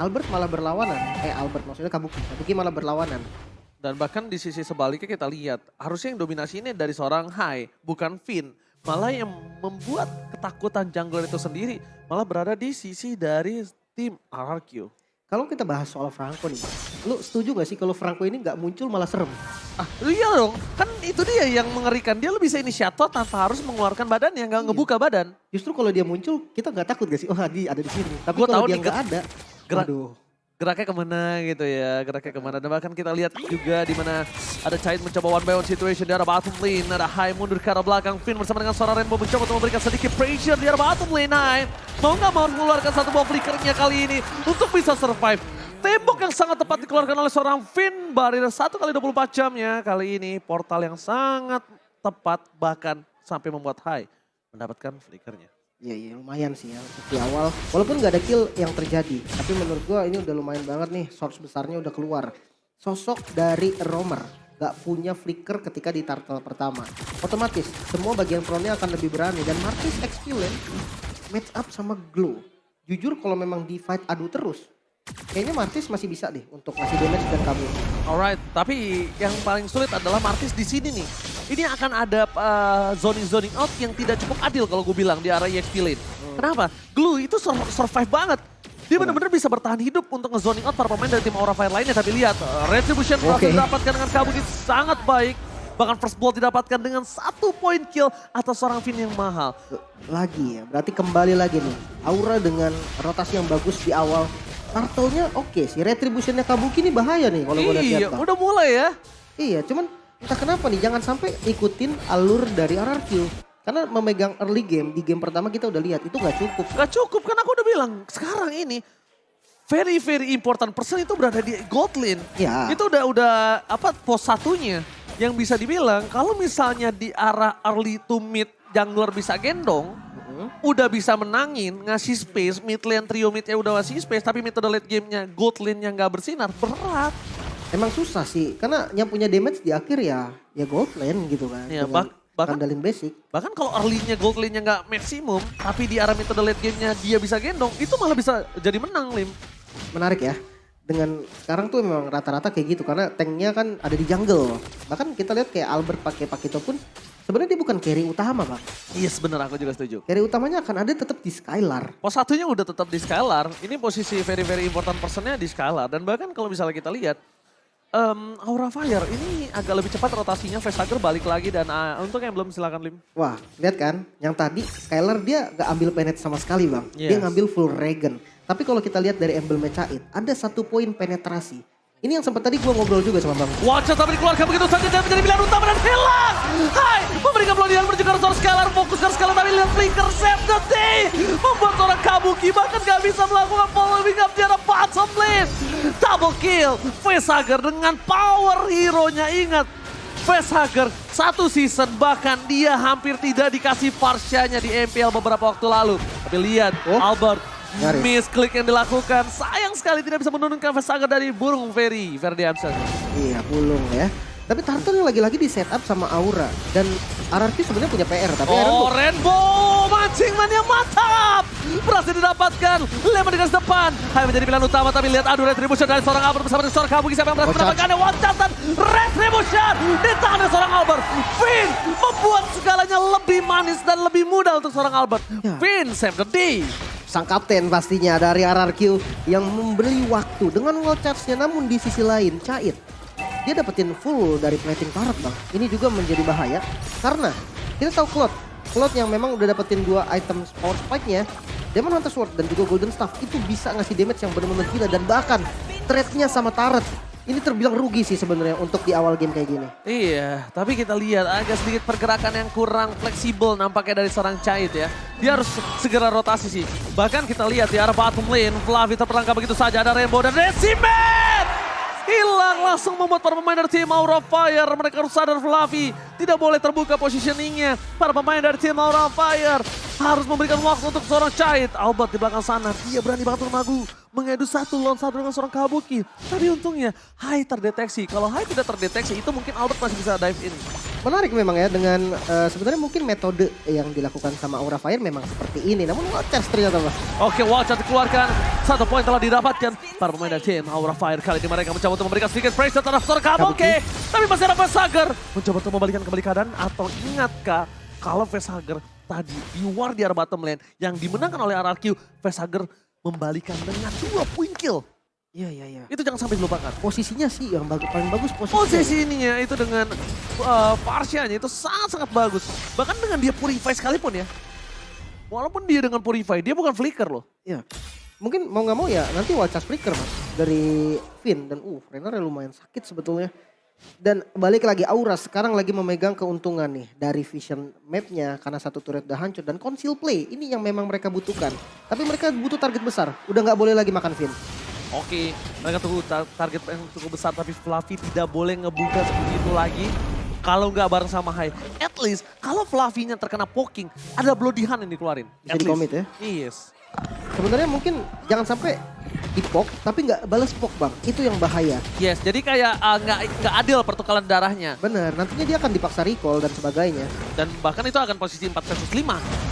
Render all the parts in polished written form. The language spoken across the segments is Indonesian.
Albert malah berlawanan. Albert maksudnya Kabuki. Kabuki malah berlawanan. Dan bahkan di sisi sebaliknya kita lihat, harusnya yang dominasi ini dari seorang Hai, bukan Finn. Malah yang membuat ketakutan jungler itu sendiri, malah berada di sisi dari tim RRQ. Kalau kita bahas soal Franco nih, lu setuju gak sih kalau Franco ini gak muncul malah serem? Iya dong, kan itu dia yang mengerikan. Dia bisa inisiator tanpa harus mengeluarkan badan yang gak ngebuka badan. Justru kalau dia muncul, kita gak takut gak sih? Oh dia ada di sini. Tapi Gua kalau tahu dia nih, gak ada, waduh. Geraknya kemana gitu ya, geraknya kemana. Dan bahkan kita lihat juga di mana ada Chait mencoba one by one situation di arah bottom lane. Ada Hai mundur ke arah belakang, Finn bersama dengan seorang Rainbow mencoba untuk memberikan sedikit pressure di arah bottom lane. Hai mau gak mau harus mengeluarkan satu buah flickernya kali ini untuk bisa survive. Tembok yang sangat tepat dikeluarkan oleh seorang Finn. Barrier 1 kali 24 jamnya. Kali ini portal yang sangat tepat bahkan sampai membuat Hai mendapatkan flickernya. Iya lumayan sih ya untuk di awal. Walaupun gak ada kill yang terjadi. Tapi menurut gua ini udah lumayan banget nih. Source besarnya udah keluar. Sosok dari Roamer gak punya flicker ketika di turtle pertama. Otomatis semua bagian frontnya akan lebih berani. Dan Martis Expulent match up sama Glow. Jujur kalau memang di fight adu terus. Kayaknya Martis masih bisa deh untuk ngasih damage dan kabur. Alright, tapi yang paling sulit adalah Martis di sini nih. Ini akan ada zoning out yang tidak cukup adil kalau gue bilang di arah EXP lane. Kenapa? Glue itu survive banget. Dia benar-benar bisa bertahan hidup untuk nge-zoning out para pemain dari tim Aura Fire lainnya. Tapi lihat, Retribution berhasil didapatkan dengan Kabuki sangat baik. Bahkan first blood didapatkan dengan 1 point kill atas seorang Finn yang mahal. Lagi ya, berarti kembali lagi nih. Aura dengan rotasi yang bagus di awal. Turtle-nya oke sih, Retribution-nya Kabuki ini bahaya nih kalau gue lihat. Iya, udah mulai ya. Iya, cuman entah kenapa nih, jangan sampai ikutin alur dari RRQ. Karena memegang early game, di game pertama kita udah lihat, itu gak cukup. Gak cukup, kan aku udah bilang, sekarang ini very important person itu berada di gold lane. Ya. Itu udah pos satunya. Yang bisa dibilang, kalau misalnya di arah early to mid jungler bisa gendong, udah bisa menangin, ngasih space, mid lane trio midnya udah ngasih space, tapi mid to the late gamenya gold lane yang gak bersinar, berat. Emang susah sih, karena yang punya damage di akhir ya gold lane gitu kan. Ya, bahkan dalin basic. Bahkan kalau early-nya gold lane-nya gak maksimum, tapi di arah mid to the late gamenya dia bisa gendong, itu malah bisa jadi menang, Lim. Menarik ya, dengan sekarang tuh memang rata-rata kayak gitu, karena tanknya kan ada di jungle. Bahkan kita lihat kayak Albert pakai Pakito pun, sebenarnya dia bukan carry utama Bang. Yes bener, aku juga setuju. Carry utamanya akan ada tetap di Skylar. Pos satunya udah tetap di Skylar, ini posisi very important personnya di Skylar. Dan bahkan kalau misalnya kita lihat, Aura Fire ini agak lebih cepat rotasinya, Facehugger balik lagi dan untuk yang belum silakan Lim. Wah lihat kan, yang tadi Skylar dia gak ambil penet sama sekali Bang. Yes. Dia ngambil full Regen. Tapi kalau kita lihat dari embelnya Chait, ada 1 poin penetrasi. Ini yang sempat tadi gue ngobrol juga sama Bang. Watch tapi dikeluarkan begitu saja dan menjadi pilihan utama dan hilang. Hai, memberikan blow di Albert juga seorang Skylar, fokus ke Skylar tapi lihat flicker save the day. Membuat seorang Kabuki bahkan gak bisa melakukan following up di arah bottom lane. Double kill, Facehugger dengan power hero-nya, ingat. Facehugger 1 season bahkan dia hampir tidak dikasih Farsha-nya di MPL beberapa waktu lalu. Tapi lihat Albert. Misklik yang dilakukan, sayang sekali tidak bisa menurunkan Facehugger dari burung Ferdiamson. Iya, bulung ya. Tapi Turtle yang lagi-lagi di setup sama Aura. Dan RRQ sebenarnya punya PR, tapi Rainbow mancing man yang mantap. Berhasil didapatkan, lemah di garis depan. Hai menjadi pilihan utama, tapi lihat adu Retribution dari seorang Albert bersama dengan seorang Kabuki. Siapa yang berhasil mendapatkannya? One shot dan Retribution ditahan oleh seorang Albert. Finn membuat segalanya lebih manis dan lebih mudah untuk seorang Albert. Finn save the day. Sang kapten pastinya dari RRQ yang membeli waktu dengan wall charge-nya, namun di sisi lain Chait dia dapetin full dari plating turret Bang. Ini juga menjadi bahaya karena kita tahu Claude yang memang udah dapetin 2 item power spike-nya, Demon Hunter Sword dan juga Golden Staff itu bisa ngasih damage yang benar-benar gila dan bahkan trade-nya sama turret. Ini terbilang rugi sih sebenarnya untuk di awal game kayak gini. Iya, tapi kita lihat agak sedikit pergerakan yang kurang fleksibel nampaknya dari seorang Chait ya. Dia harus segera rotasi sih. Bahkan kita lihat di arah bottom lane, Fluffy terperangkap begitu saja. Ada Rainbow dan Decimet! Hilang langsung membuat para pemain dari tim Aura Fire. Mereka harus sadar Fluffy tidak boleh terbuka positioningnya. Para pemain dari tim Aura Fire harus memberikan waktu untuk seorang Chait. Albert di belakang sana, dia berani banget untuk mengadu 1-1 dengan seorang Kabuki. Tapi untungnya Hai terdeteksi. Kalau Hai tidak terdeteksi itu mungkin Albert masih bisa dive in. Menarik memang ya dengan sebenarnya mungkin metode yang dilakukan sama Aura Fire memang seperti ini. Namun Watchers ternyata Mas. Oke, Watchers dikeluarkan. 1 poin telah didapatkan. Para pemain dari tim Aura Fire kali ini mereka mencoba untuk memberikan sedikit pressure terhadap seorang Kabuki. Tapi masih ada Facehugger. Mencoba untuk membalikan kembali keadaan. Atau ingatkah kalau Facehugger tadi di war di area bottom lane yang dimenangkan oleh RRQ, Facehugger membalikan dengan 2 point kill. Iya. Itu jangan sampai dilupakan. Posisinya sih yang paling bagus posisinya. Posisi ininya itu dengan Parsianya itu sangat-sangat bagus. Bahkan dengan dia Purify sekalipun ya. Walaupun dia dengan Purify, dia bukan flicker loh. Iya. Mungkin mau nggak mau ya nanti Watchers flicker Mas. Dari Finn dan Renner lumayan sakit sebetulnya. Dan balik lagi Aura sekarang lagi memegang keuntungan nih dari vision mapnya karena satu turret udah hancur dan conceal play. Ini yang memang mereka butuhkan. Tapi mereka butuh target besar. Udah nggak boleh lagi makan Finn. Oke, mereka tunggu target yang cukup besar tapi Fluffy tidak boleh ngebuka seperti itu lagi. Kalau nggak bareng sama Hai. At least kalau Fluffy-nya terkena poking, ada Bloody Hand yang dikeluarin. Bisa di-commit ya? Yes. Sebenarnya mungkin jangan sampai di-poke tapi nggak balas poke Bang. Itu yang bahaya. Yes, jadi kayak nggak adil pertukaran darahnya. Bener, nantinya dia akan dipaksa recall dan sebagainya. Dan bahkan itu akan posisi 4 versus 5.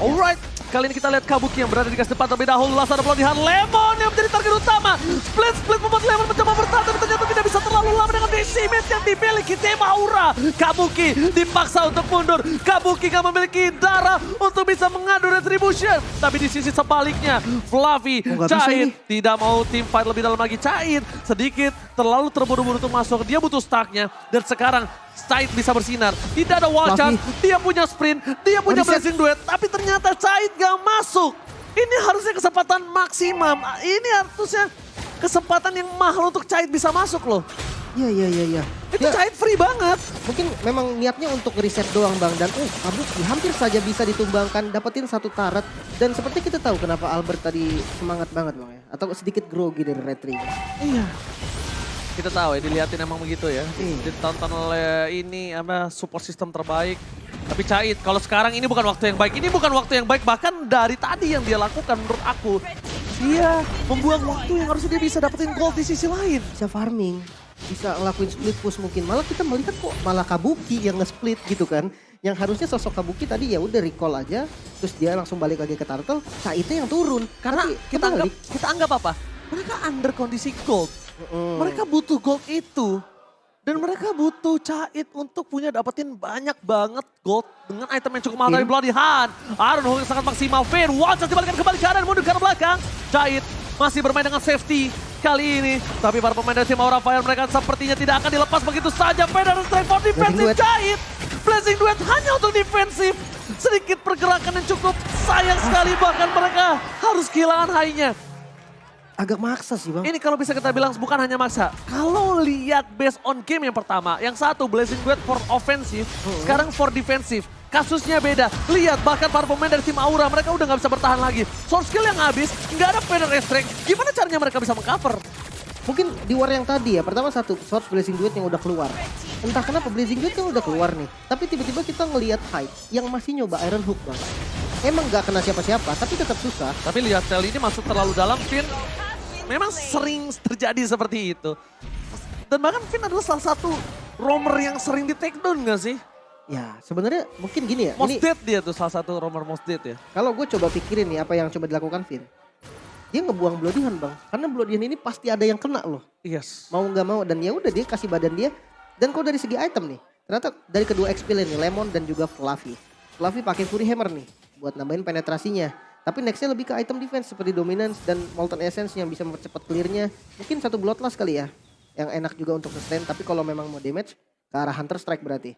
Alright, kali ini kita lihat Kabuki yang berada di garis depan terlebih dahulu. Langsung ada Bloody Hand Lemon yang menjadi target utama. Split membuat Lemon mencoba bertahan tapi ternyata tidak bisa terlalu lama dengan decimate yang dimiliki tim Aura. Kabuki dipaksa untuk mundur. Kabuki gak memiliki darah untuk bisa mengadu retribution. Tapi di sisi sebaliknya, Fluffy, Cair tidak mau tim fight lebih dalam lagi. Cair sedikit terlalu terburu-buru untuk masuk. Dia butuh stacknya dan sekarang Cair bisa bersinar. Tidak ada wall charge, dia punya sprint, dia punya blazing duet. Tapi ternyata Cair gak masuk. Ini harusnya kesempatan maksimum. Ini harusnya kesempatan yang mahal untuk Cair bisa masuk loh. Iya. Itu Cair free banget. Mungkin memang niatnya untuk reset doang Bang. Dan Kabuki hampir saja bisa ditumbangkan, dapetin satu turret. Dan seperti kita tahu kenapa Albert tadi semangat banget Bang ya. Atau sedikit grogi dari retri. Iya. Kita tahu ya, dilihatin emang begitu ya. Ditonton oleh ini support system terbaik. Tapi Cair, kalau sekarang ini bukan waktu yang baik. Ini bukan waktu yang baik, bahkan dari tadi yang dia lakukan menurut aku. Dia membuang waktu yang harusnya dia bisa dapetin gold di sisi lain. Bisa farming, bisa ngelakuin split push mungkin. Malah kita melihat kok malah Kabuki yang nge-split gitu kan. Yang harusnya sosok Kabuki tadi ya udah recall aja. Terus dia langsung balik lagi ke turtle, Cairnya yang turun. Karena kita anggap apa? Mereka under kondisi gold. Mereka butuh gold itu. Dan mereka butuh Cair untuk dapetin banyak banget gold dengan item yang cukup mahal dari Bloody Hand. Iron Hawk yang sangat maksimal. Finn, Watchers dibalikan kembali ke arah mundur ke arah belakang. Cair masih bermain dengan safety kali ini. Tapi para pemain dari tim Aura Fire mereka sepertinya tidak akan dilepas begitu saja. Finn dan strike for defensive Cair. Blazing duet hanya untuk defensif. Sedikit pergerakan yang cukup sayang sekali bahkan mereka harus kehilangan high-nya. Agak maksa sih Bang. Ini kalau bisa kita bilang bukan hanya maksa. Kalau lihat based on game yang pertama, yang satu Blazing Duet for offensive, sekarang for defensive. Kasusnya beda. Lihat bahkan para pemain dari tim Aura mereka udah nggak bisa bertahan lagi. Source skill yang habis, nggak ada Feather Restrict. Gimana caranya mereka bisa mengcover? Mungkin di war yang tadi ya, pertama satu Source Blazing Duet yang udah keluar. Entah kenapa Blazing Duet kan udah keluar nih. Tapi tiba-tiba kita ngelihat Hyde yang masih nyoba Iron Hook Bang. Emang nggak kena siapa-siapa, tapi tetap susah. Tapi lihat Tel ini masuk terlalu dalam, Finn. Memang sering terjadi seperti itu. Dan bahkan Finn adalah salah satu roamer yang sering di take down gak sih? Ya sebenarnya mungkin gini ya. Most dead dia tuh salah satu roamer most dead ya. Kalau gue coba pikirin nih apa yang coba dilakukan Finn. Dia ngebuang Bloody Hand Bang. Karena Bloody Hand ini pasti ada yang kena loh. Yes. Mau nggak mau dan ya udah dia kasih badan dia. Dan kalau dari segi item nih. Ternyata dari kedua XP lane nih Lemon dan juga Fluffy. Fluffy pakai Fury Hammer nih buat nambahin penetrasinya. Tapi nextnya lebih ke item defense seperti Dominance dan Molten Essence yang bisa mempercepat clearnya. Mungkin satu Bloodlust kali ya. Yang enak juga untuk sustain. Tapi kalau memang mau damage ke arah Hunter Strike berarti.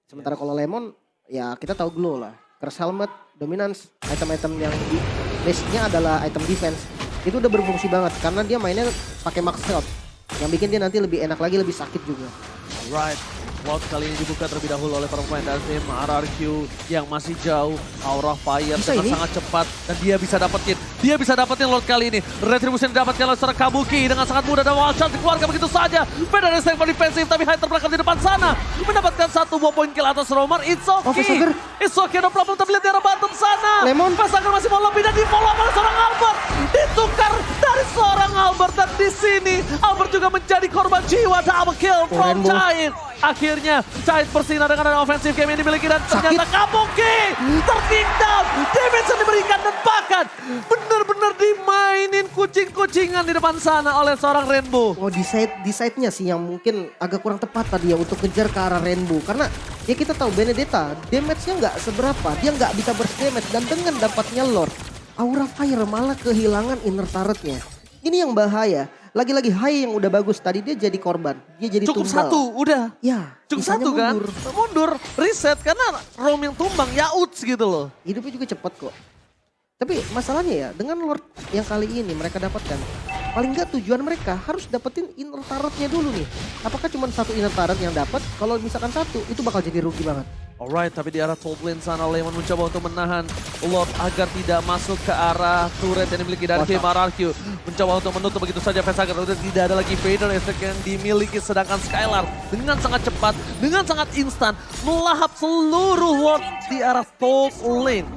Sementara kalau Lemon ya kita tahu Glow lah. Curse Helmet, Dominance, item-item yang di base-nya adalah item defense. Itu udah berfungsi banget karena dia mainnya pakai max health. Yang bikin dia nanti lebih enak lagi, lebih sakit juga. Right. World kali ini dibuka terlebih dahulu oleh para pemain dari tim RRQ yang masih jauh. Aura Fire Bisa dengan ini? sangat cepat dan dia bisa dapetin Lord kali ini. Retribution didapatkan oleh seorang Kabuki dengan sangat mudah dan Wild Shot dikeluarkan begitu saja. Beda dari Stefan defensif tapi High terbelakang di depan sana. Mendapatkan 1 buah poin kill atas Romer. It's okay. Facehager. It's okay, no problem. Tapi lihat di arah bottom sana. Lemon. Facehager masih mau lebih dan di follow up oleh seorang Albert. Ditukar dari seorang Albert dan di sini Albert juga menjadi korban jiwa. Double kill from Rainbow. Chait. Akhirnya Chait bersinar dengan ada offensive game yang dimiliki dan ternyata Kabuki tertinggal. Damage yang diberikan dan bahkan benar-benar dimainin kucing-kucingan di depan sana oleh seorang Rainbow. Oh di side-nya sih yang mungkin agak kurang tepat tadi ya untuk ngejar ke arah Rainbow. Karena ya kita tahu Benedetta damage-nya nggak seberapa. Dia nggak bisa burst damage dan dengan dapatnya Lord, Aura Fire malah kehilangan inner turret-nya. Ini yang bahaya. Lagi-lagi Hai yang udah bagus tadi dia jadi korban. Dia jadi Cukup tumbal. satu, udah. Ya, Cukup sisanya satu kan? mundur. Mundur, reset karena Rom yang tumbang, ya uts gitu loh. Hidupnya juga cepat kok. Tapi masalahnya ya dengan Lord yang kali ini mereka dapatkan. Paling nggak tujuan mereka harus dapetin inner turret-nya dulu nih. Apakah cuma satu inner turret yang dapat? Kalau misalkan satu itu bakal jadi rugi banget. Alright, tapi di arah top lane sana Lemon mencoba untuk menahan Lord agar tidak masuk ke arah turret yang dimiliki dari tim RRQ. Mencoba untuk menutup begitu saja Facehager. Udah tidak ada lagi Vader effect yang dimiliki, sedangkan Skylar dengan sangat cepat, dengan sangat instan melahap seluruh Lord di arah top lane.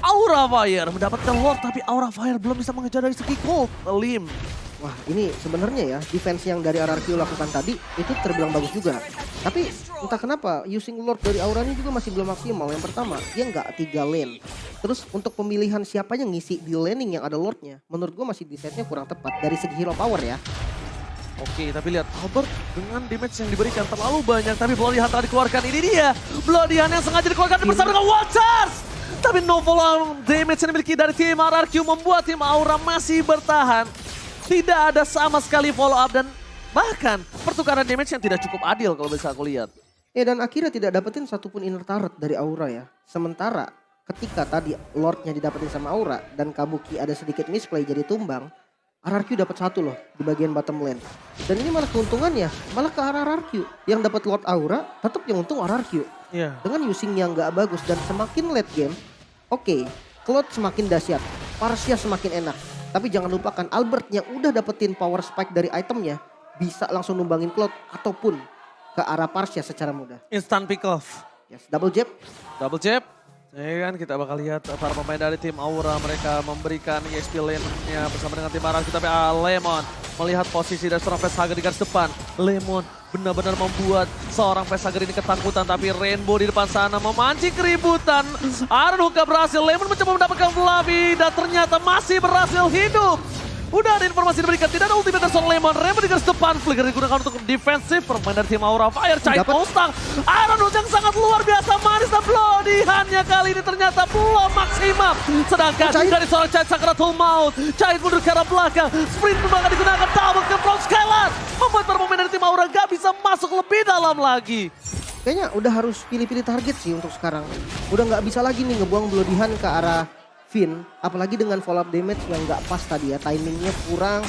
Aura Fire mendapatkan Lord tapi Aura Fire belum bisa mengejar dari segi gold. Lim. Wah ini sebenarnya ya defense yang dari RRQ lakukan tadi itu terbilang bagus juga. Tapi entah kenapa using Lord dari Auranya juga masih belum maksimal. Yang pertama dia nggak 3 lane. Terus untuk pemilihan siapa yang ngisi di laning yang ada Lordnya. Menurut gue masih desainnya kurang tepat dari segi hero power ya. Oke, tapi lihat Albert dengan damage yang diberikan terlalu banyak. Tapi Bloody Hand telah dikeluarkan, ini dia. Bloody Hand yang sengaja dikeluarkan bersama dengan Watchers. Tapi no follow damage yang dimiliki dari tim RRQ membuat tim Aura masih bertahan. Tidak ada sama sekali follow up dan bahkan pertukaran damage yang tidak cukup adil kalau bisa aku lihat. Ya dan akhirnya tidak dapetin satupun inner turret dari Aura ya. Sementara ketika tadi Lordnya didapetin sama Aura dan Kabuki ada sedikit misplay jadi tumbang. RRQ dapat satu loh di bagian bottom lane. Dan ini malah keuntungannya malah ke arah RRQ. Yang dapat Lord Aura tetap yang untung RRQ. Iya. Dengan using yang gak bagus dan semakin late game. Oke, Cloud semakin dahsyat, Parsia semakin enak. Tapi jangan lupakan Albert yang udah dapetin power spike dari itemnya bisa langsung numbangin Cloud ataupun ke arah Parsia secara mudah. Instant pick off. Yes, double jab. Double jab. Ya kan kita bakal lihat para pemain dari tim Aura mereka memberikan EXP lane-nya bersama dengan tim RRQ. Tapi Lemon melihat posisi dari seorang Facehager di garis depan. Lemon benar-benar membuat seorang Facehager ini ketakutan. Tapi Rainbow di depan sana memancing keributan. Aaron Hookah berhasil. Lemon mencoba mendapatkan Fluffy dan ternyata masih berhasil hidup. Udah ada informasi diberikan, tidak ada ultimate dari seorang Lemon. Rainbow di garis depan, Flicker digunakan untuk defensif. Permain dari tim Aura Fire, Chait Mustang. Aaron Hook yang sangat luar biasa manis dan Bloody Hand-nya kali ini ternyata belum maksimal. Sedangkan dari seorang Chait Sakratul Maut, Chait mundur ke arah belakang. Sprint pun bakal digunakan, double kill from Skylar. Membuat para pemain dari tim Aura gak bisa masuk lebih dalam lagi. Kayaknya udah harus pilih-pilih target sih untuk sekarang. Udah nggak bisa lagi nih ngebuang Bloody Hand ke arah Finn, apalagi dengan follow up damage yang nggak pas tadi ya, timingnya kurang.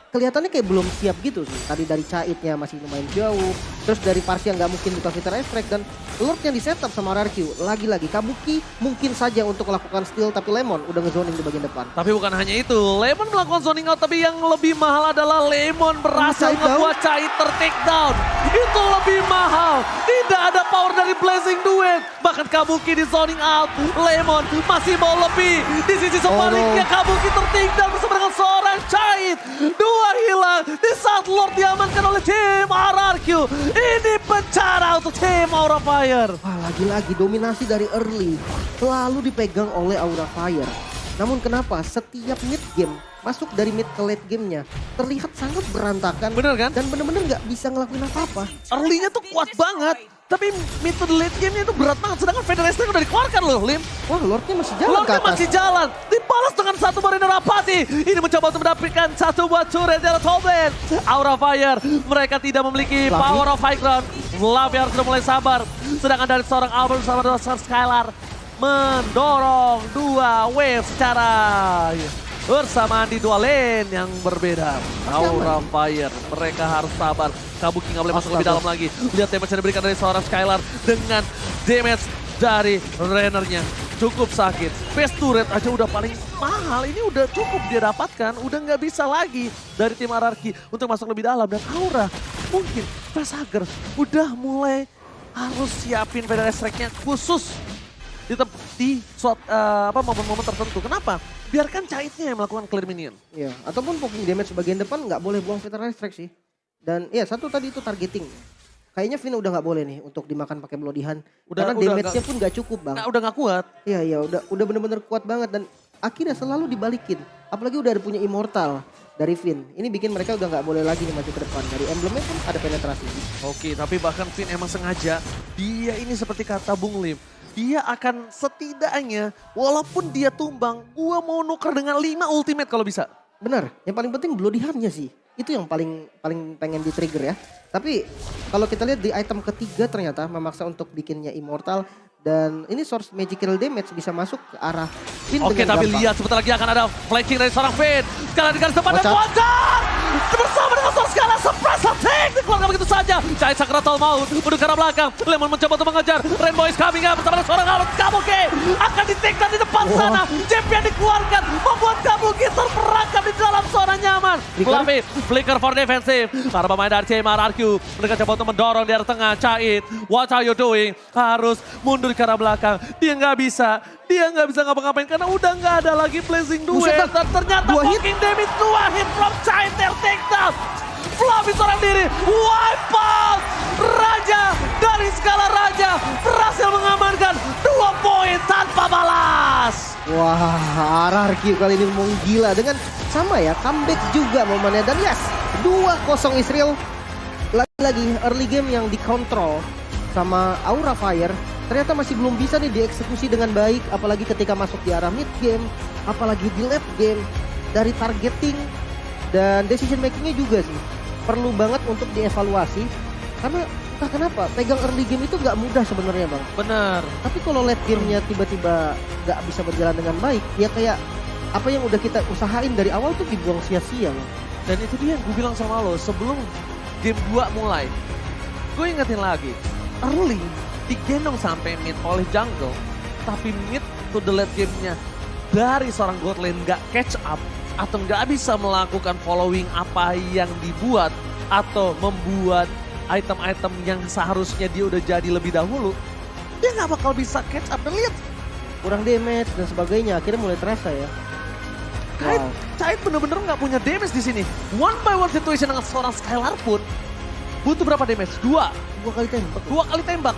Kelihatannya kayak belum siap gitu sih. Tadi dari Chaitnya masih lumayan jauh. Terus dari Parsia nggak mungkin dikasih ter-extract. Dan Lord yang di setup sama RRQ. Lagi-lagi Kabuki mungkin saja untuk melakukan steal. Tapi Lemon udah ngezoning di bagian depan. Tapi bukan hanya itu. Lemon melakukan zoning out. Tapi yang lebih mahal adalah Lemon berhasil ngebuat Chait ter-take down. Itu lebih mahal. Tidak ada power dari Blazing Duet. Bahkan Kabuki di zoning out. Lemon masih mau lebih. Di sisi sebaliknya Kabuki ter-take down bersama dengan seorang Chait. Dua hilang di saat Lord diamankan oleh tim RRQ. Ini bencana untuk tim Aura Fire. Wah, lagi-lagi dominasi dari early selalu dipegang oleh Aura Fire. Namun kenapa setiap mid game masuk dari mid ke late gamenya terlihat sangat berantakan. Bener kan? Dan bener-bener nggak bisa ngelakuin apa-apa. Early-nya tuh kuat banget. Tapi mid to late game-nya itu berat banget. Sedangkan Federation udah dikeluarkan loh, Lim. Wah, Lordnya masih jalan Lordnya masih jalan. Dibalas dengan satu Mariner Apathy. Ini mencoba untuk mendapatkan satu buat turret dari top lane. Aura Fire. Mereka tidak memiliki power of high ground. Fluffy harus sudah mulai sabar. Sedangkan dari seorang Albert bersama dengan Skylar mendorong dua wave secara bersamaan di dua lane yang berbeda. Aura Fire, mereka harus sabar. Kabuki nggak boleh masuk lebih dalam lagi. Lihat damage yang diberikan dari seorang Skylar dengan damage dari Rennernya. Cukup sakit. Face turret aja udah paling mahal. Ini udah cukup dia dapatkan. Udah nggak bisa lagi dari tim Ararki untuk masuk lebih dalam. Dan Aura mungkin Fasager udah mulai harus siapin Federal Strike-nya khusus di momen-momen tertentu. Kenapa? Biarkan Caitnya yang melakukan clear minion. Iya, ataupun poking damage bagian depan nggak boleh buang Veteran Strike sih. Dan ya satu tadi itu targeting. Kayaknya Vin udah nggak boleh nih untuk dimakan pakai Bloodihan. Karena damage-nya pun nggak cukup bang. Udah nggak kuat. Iya, udah bener-bener kuat banget. Dan akhirnya selalu dibalikin. Apalagi udah ada punya Immortal dari Vin. Ini bikin mereka udah nggak boleh lagi nih maju ke depan. Dari emblemnya pun ada penetrasi. Oke, tapi bahkan Vin emang sengaja. Dia ini seperti kata Bung Lim. Dia akan setidaknya, walaupun dia tumbang, gua mau nuker dengan 5 ultimate kalau bisa. Benar, yang paling penting Bloodihan-nya sih. Itu yang paling pengen di trigger ya. Tapi kalau kita lihat di item ketiga ternyata memaksa untuk bikinnya Immortal. Dan ini source magical damage bisa masuk ke arah Vin. Oke, tapi lihat sebentar lagi akan ada flanking dari seorang Vin. Sekarang dengan depan dan wajar. Bersama dengan seorang Skala, surprise attack. Dikeluarkan begitu saja. Cahaya Sakratal Maut menuju ke arah belakang. Lemon mencoba untuk mengejar. Rainbow is coming up bersama dengan seorang Kabuki. Akan di-take di depan sana. Champion dikeluarkan. Membuat Kabuki terperangkap di dalam zona nyaman. Fluffy, flicker for defensive. Para pemain dari tim RRQ. Mereka coba untuk mendorong di arah tengah. Cait, what are you doing? Harus mundur ke arah belakang. Dia nggak bisa ngapa-ngapain karena udah nggak ada lagi blazing duet. Dan ternyata fucking damage 2 hit from Cait take down. Fluffy seorang diri, wipe out. Raja dari Skala Raja berhasil mengamankan 2 poin tanpa balas. Wah, RRQ kali ini mau gila dengan sama ya, comeback juga momennya. Dan yes, 2-0 Israel. Lagi-lagi early game yang dikontrol sama Aura Fire. Ternyata masih belum bisa nih dieksekusi dengan baik. Apalagi ketika masuk di arah mid game. Apalagi di late game. Dari targeting dan decision makingnya juga sih. Perlu banget untuk dievaluasi. Karena entah kenapa pegang early game itu gak mudah sebenarnya bang. Benar. Tapi kalau late gamenya tiba-tiba gak bisa berjalan dengan baik. Ya kayak apa yang udah kita usahain dari awal tuh dibuang sia-sia bang. Dan itu dia yang gue bilang sama lo sebelum game 2 mulai. Gue ingetin lagi. Early digendong sampai mid oleh jungle. Tapi mid to the late game-nya dari seorang god lane gak catch up. Atau gak bisa melakukan following apa yang dibuat. Atau membuat item-item yang seharusnya dia udah jadi lebih dahulu. Dia gak bakal bisa catch up. Dan lihat. Kurang damage dan sebagainya. Akhirnya mulai terasa ya. Cait bener-bener gak punya damage di sini. One by one situation dengan seorang Skylar pun. Butuh berapa damage? 2 kali tembak. 2 kali tembak.